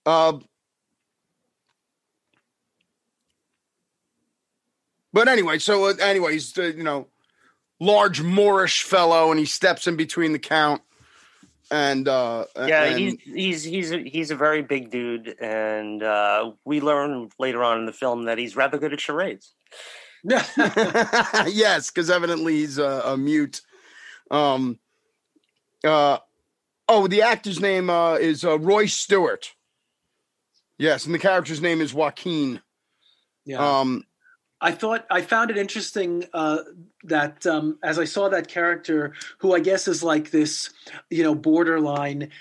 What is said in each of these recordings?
But anyway, he's large Moorish fellow, and he steps in between the Count. And he's a very big dude, and we learn later on in the film that he's rather good at charades. Yes, because evidently he's a mute. The actor's name is Roy Stewart. Yes, and the character's name is Joaquin. Yeah. I found it interesting that as I saw that character, who I guess is like this, borderline,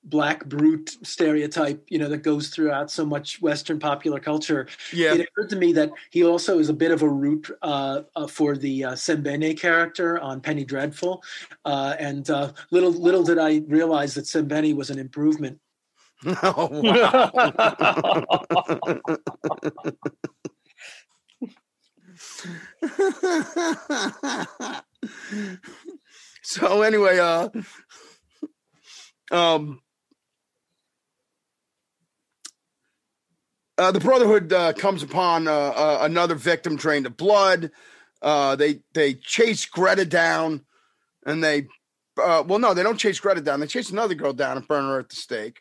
black brute stereotype, that goes throughout so much Western popular culture. Yeah. It occurred to me that he also is a bit of a root for the Sembene character on Penny Dreadful. And little did I realize that Sembene was an improvement. Oh, wow. So anyway, the Brotherhood comes upon another victim drained of blood. They chase Greta down, and they don't chase Greta down. They chase another girl down and burn her at the stake.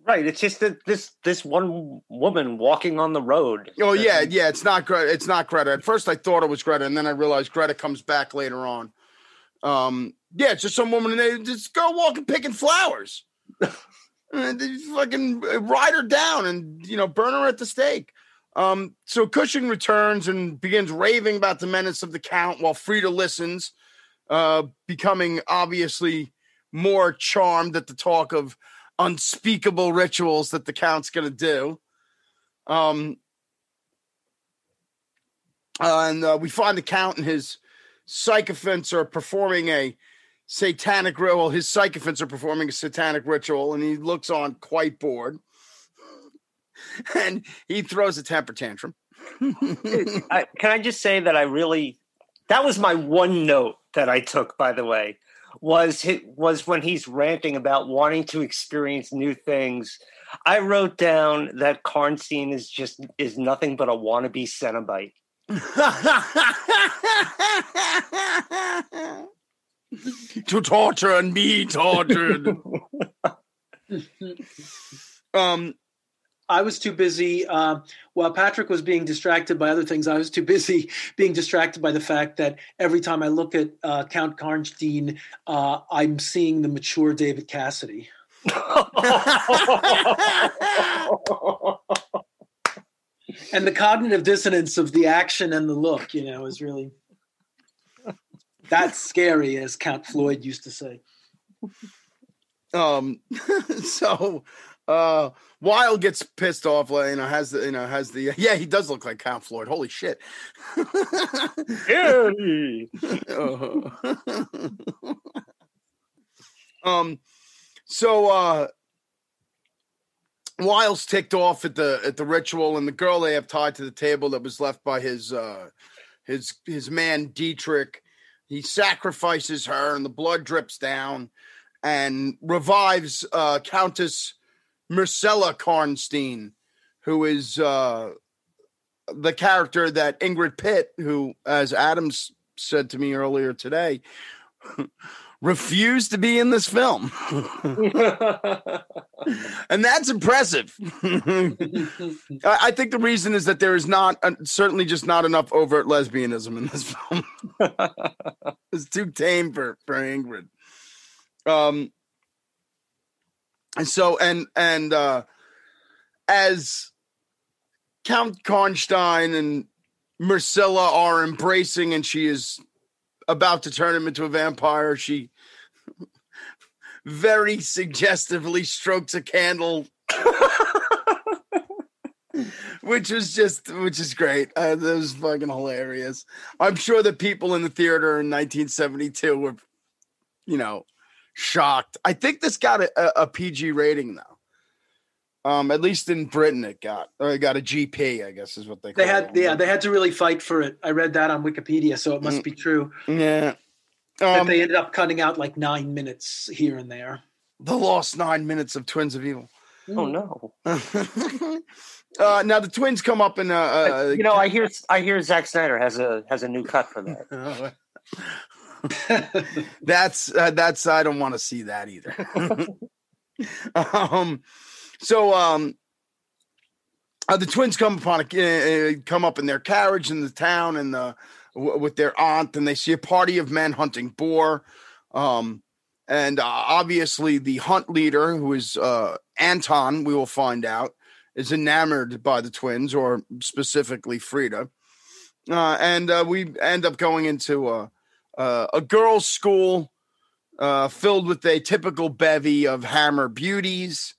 Right, it's just that this one woman walking on the road. Oh yeah, it's not Greta. It's not Greta. At first, I thought it was Greta, and then I realized Greta comes back later on. It's just some woman, and they just go walking picking flowers, and they fucking ride her down and burn her at the stake. So Cushing returns and begins raving about the menace of the Count, while Frida listens, becoming obviously more charmed at the talk of unspeakable rituals that the Count's going to do. And we find the Count and his sycophants are performing a satanic ritual. His sycophants are performing a satanic ritual, and he looks on quite bored. And he throws a temper tantrum. Can I just say that that was my one note that I took, by the way, was when he's ranting about wanting to experience new things. I wrote down that Karnstein is nothing but a wannabe Cenobite. To torture and be tortured. I was too busy, while Patrick was being distracted by other things, I was too busy being distracted by the fact that every time I look at Count Karnstein, I'm seeing the mature David Cassidy. And the cognitive dissonance of the action and the look, is really... That's scary, as Count Floyd used to say. Weil gets pissed off, he does look like Count Floyd. Holy shit. Weil's ticked off at the ritual, and the girl they have tied to the table that was left by his man Dietrich. He sacrifices her, and the blood drips down, and revives Countess Marcella Karnstein, who is the character that Ingrid Pitt, who, as Adams said to me earlier today, refused to be in this film. And that's impressive. I think the reason is that there is certainly just not enough overt lesbianism in this film. It's too tame for Ingrid. As Count Karnstein and Marcella are embracing, and she is about to turn him into a vampire, she very suggestively strokes a candle, which is great. That was fucking hilarious. I'm sure that people in the theater in 1972 were, shocked. I think this got a PG rating though. At least in Britain, it got a GP, I guess is what they call it. They had to really fight for it. I read that on Wikipedia, so it must be true. Yeah. That they ended up cutting out like 9 minutes here and there. The Lost 9 Minutes of Twins of Evil. Oh no! Now the twins come up and I hear Zack Snyder has a new cut for that. That's I don't want to see that either. The twins come up in their carriage in the town and with their aunt, and they see a party of men hunting boar. And obviously the hunt leader, who is Anton, we will find out, is enamored by the twins, or specifically Frida. And we end up going into a girls' school filled with a typical bevy of Hammer beauties.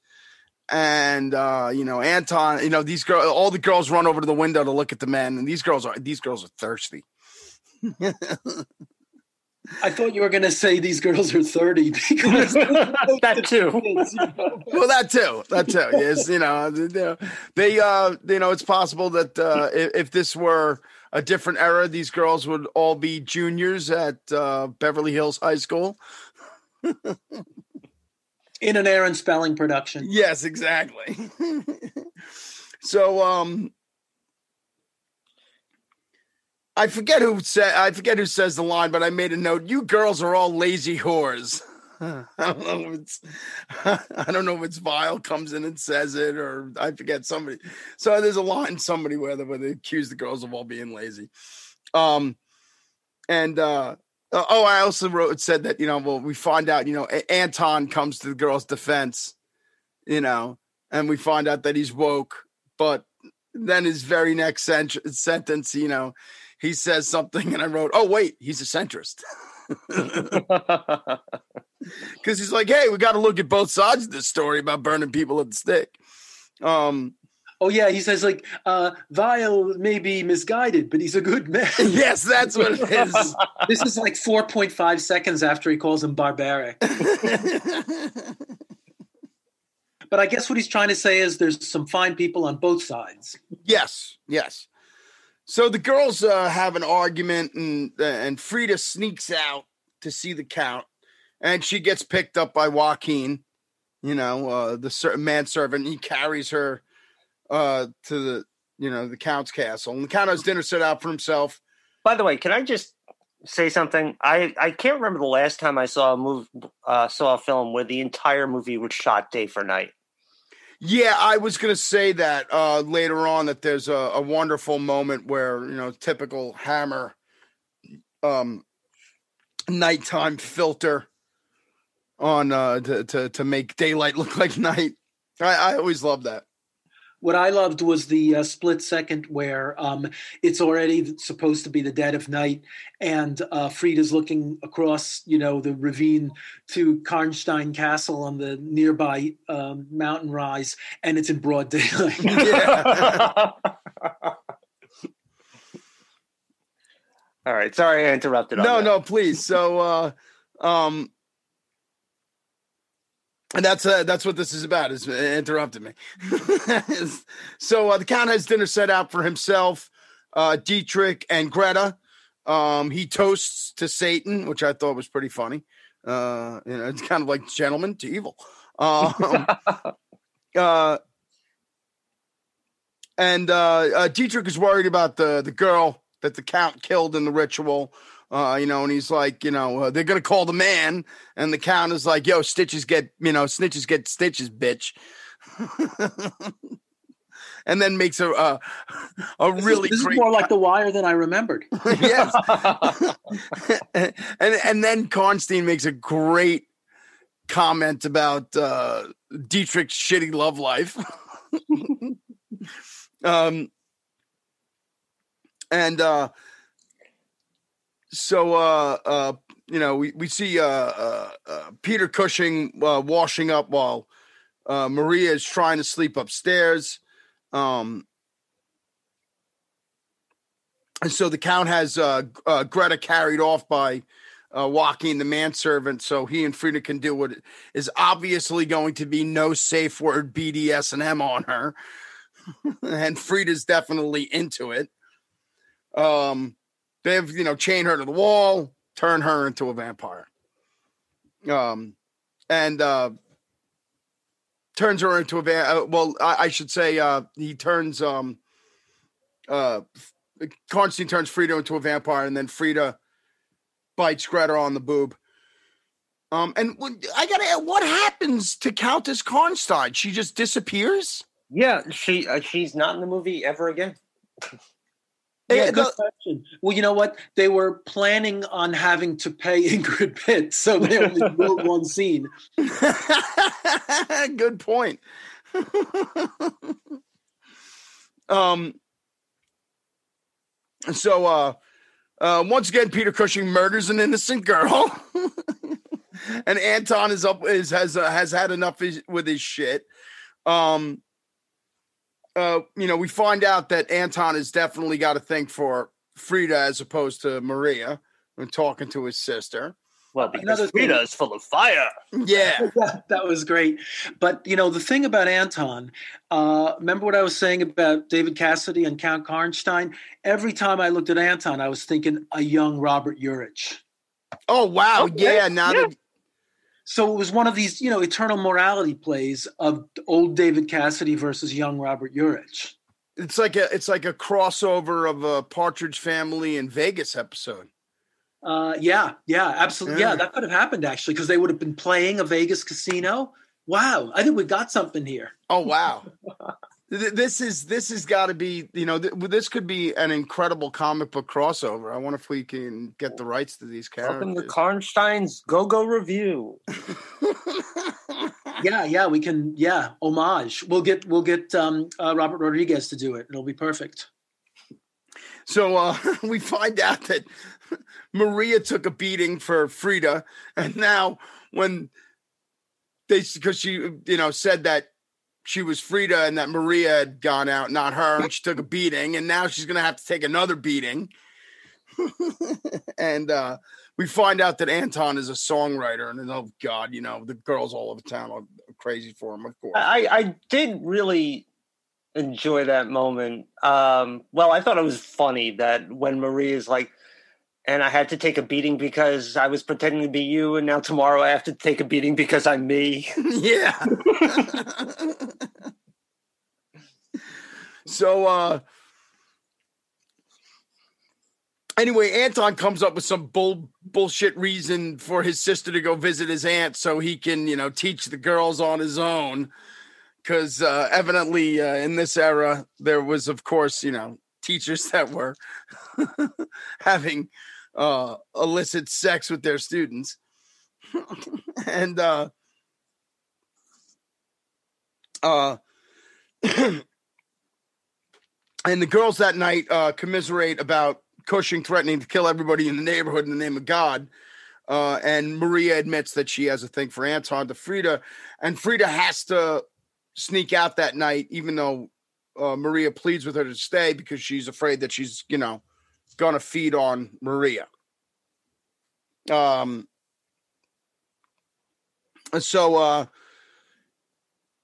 And Anton, all the girls run over to the window to look at the men, and these girls are thirsty. I thought you were going to say these girls are 30 because that too. Well, that too. Yes, they, it's possible that if this were a different era, these girls would all be juniors at Beverly Hills High School. In an Aaron Spelling production. Yes, exactly. So, I forget who says the line, but I made a note. You girls are all lazy whores. I don't know if it's Vile comes in and says it, or I forget somebody. So there's a line somebody where they accuse the girls of all being lazy. I also said that, we find out, Anton comes to the girls' defense, and we find out that he's woke, but then his very next sentence, he says something, and I wrote, "Oh wait, he's a centrist," because he's like, "Hey, we got to look at both sides of this story about burning people at the stake." Oh yeah, he says Vile may be misguided, but he's a good man. Yes, that's what it is. This is 4.5 seconds after he calls him barbaric. But I guess what he's trying to say is there's some fine people on both sides. Yes. So the girls have an argument, and Frida sneaks out to see the Count, and she gets picked up by Joaquin, the manservant. He carries her to the Count's castle, and the Count has dinner set out for himself. By the way, can I just say something? I can't remember the last time I saw a film where the entire movie was shot day for night. Yeah, I was going to say that later on, that there's a wonderful moment where, typical Hammer nighttime filter on to make daylight look like night. I always love that. What I loved was the split second where it's already supposed to be the dead of night, and Frida's looking across, the ravine to Karnstein Castle on the nearby mountain rise, and it's in broad daylight. Yeah. All right, sorry I interrupted. No, please. So, and that's what this is about, is interrupting me. So the Count has dinner set out for himself, Dietrich, and Greta. He toasts to Satan, which I thought was pretty funny. It's kind of like gentlemen to evil. And Dietrich is worried about the girl that the Count killed in the ritual. And he's like, they're going to call the man. And the Count is like, yo, snitches get stitches, bitch. And then makes a really this great. Is more like The Wire than I remembered. Yes. and then Karnstein makes a great comment about Dietrich's shitty love life. So we see Peter Cushing washing up while Maria is trying to sleep upstairs. And so the Count has Greta carried off by Joaquin, the manservant, so he and Frida can do what is obviously going to be no safe word BDSM on her. And Frida's definitely into it. They've, chain her to the wall, turn her into a vampire. And turns her into a well, I should say he turns Karnstein turns Frida into a vampire, and then Frida bites Greta on the boob. And I gotta ask, what happens to Countess Karnstein? She just disappears? Yeah, she's not in the movie ever again. Yeah, good question. Well, you know what? They were planning on having to pay Ingrid Pitt, so they only wrote one scene. Good point. So once again, Peter Cushing murders an innocent girl, and Anton has had enough with his shit. We find out that Anton has definitely got a thing for Frida as opposed to Maria when talking to his sister. Well, because Frida is full of fire. Yeah. That was great. But, the thing about Anton, remember what I was saying about David Cassidy and Count Karnstein? Every time I looked at Anton, I was thinking a young Robert Urich. Oh, wow. Okay. Yeah. That. So it was one of these, eternal morality plays of old David Cassidy versus young Robert Urich. It's like a crossover of a Partridge Family and Vegas episode. Yeah, absolutely. Yeah, that could have happened actually, because they would have been playing a Vegas casino. Wow, I think we got something here. Oh wow, this has got to be this could be an incredible comic book crossover. I wonder if we can get the rights to these characters. Welcome to Karnstein's Go-Go Review. Yeah, we can. Yeah, homage. We'll get Robert Rodriguez to do it. It'll be perfect. So we find out that Maria took a beating for Frida, and now when because she said that she was Frida and that Maria had gone out, not her, and she took a beating, and now she's gonna have to take another beating. And we find out that Anton is a songwriter, and oh God, the girls all over town are crazy for him. Of course, I did really enjoy that moment. Well, I thought it was funny that when Maria's like, and I had to take a beating because I was pretending to be you, and now tomorrow I have to take a beating because I'm me. Yeah. So anyway, Anton comes up with some bullshit reason for his sister to go visit his aunt so he can, teach the girls on his own. Because evidently in this era, there was, of course, teachers that were having illicit sex with their students. And and the girls that night commiserate about Cushing threatening to kill everybody in the neighborhood in the name of God. And Maria admits that she has a thing for Anton to Frida. And Frida has to sneak out that night, even though Maria pleads with her to stay because she's afraid that she's, gonna feed on Maria. So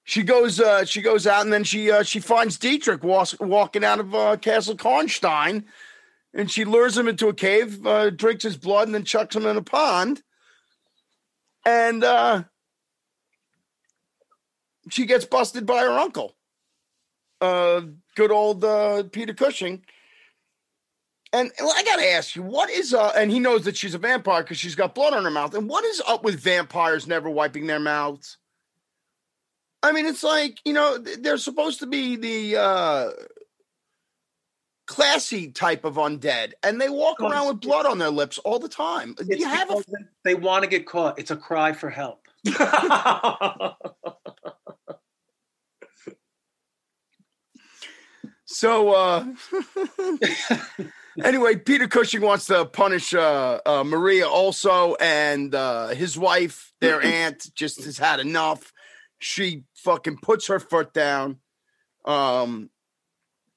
she goes out, and then she finds Dietrich walking out of Castle Karnstein, and she lures him into a cave, drinks his blood, and then chucks him in a pond. And she gets busted by her uncle, good old Peter Cushing. And I got to ask you, what is and he knows that she's a vampire because she's got blood on her mouth. And what is up with vampires never wiping their mouths? I mean, it's like, they're supposed to be the classy type of undead, and they walk around with blood on their lips all the time. They want to get caught. It's a cry for help. So anyway, Peter Cushing wants to punish Maria also, and his wife, their aunt, just has had enough. She fucking puts her foot down. And,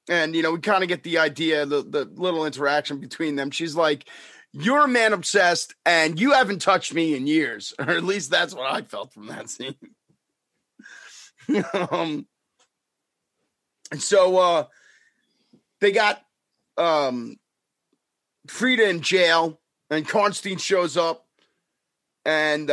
we kind of get the idea, the little interaction between them. She's like, you're a man obsessed, and you haven't touched me in years. Or at least that's what I felt from that scene. And so they got Frida in jail, and Karnstein shows up, and